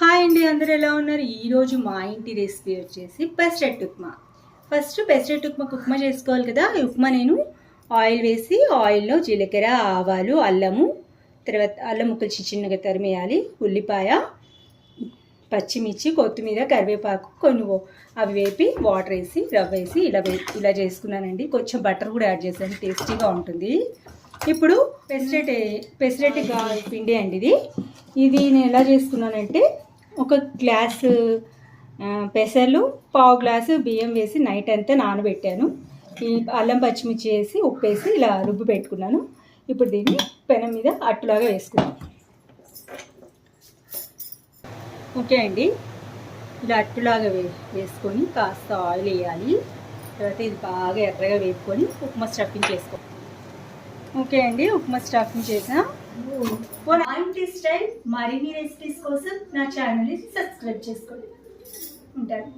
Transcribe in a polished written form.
Hi అండి, అందరూ ఎలా ఉన్నారు? ఈరోజు మా ఇంటి రెసిపీ వచ్చేసి పెసరట్టు ఉప్మా. ఫస్ట్ పెసరట్టు ఉప్మా చేసుకోవాలి కదా. ఈ ఉప్మా నేను ఆయిల్ వేసి ఆయిల్లో జీలకర్ర, ఆవాలు, అల్లము, తర్వాత అల్లం ముక్కలు చిన్నగా తరిమేయాలి, ఉల్లిపాయ, పచ్చిమిర్చి, కొత్తిమీర, కరివేపాకు కొన్ని అవి వేపి వాటర్ వేసి రవ్వ వేసి ఇలా చేసుకున్నానండి. కొంచెం బటర్ కూడా యాడ్ చేశాను, టేస్టీగా ఉంటుంది. ఇప్పుడు పెసరట్టు పిండి అండి ఇది నేను ఎలా చేసుకున్నానంటే, ఒక గ్లాసు పెసర్లు, పావు గ్లాసు బియ్యం వేసి నైట్ అంతా నానబెట్టాను. ఈ అల్లం పచ్చిమిర్చి వేసి ఉప్పు వేసి ఇలా రుబ్బు పెట్టుకున్నాను. ఇప్పుడు దీన్ని పెనం మీద అట్టులాగా వేసుకున్నాను. ఓకే అండి, ఇలా అట్టులాగా వేసుకొని కాస్త ఆయిల్ వేయాలి. తర్వాత ఇది బాగా ఎర్రగా వేపుకొని ఉప్మా స్టఫింగ్ చేసుకోవాలి. ఓకే అండి, ఉప్మా స్టఫింగ్ చేసాం. మా ఇంటి స్టైల్ మరిన్ని రెసిపీస్ కోసం నా ఛానల్ని సబ్స్క్రైబ్ చేసుకోండి. ఉంటాను.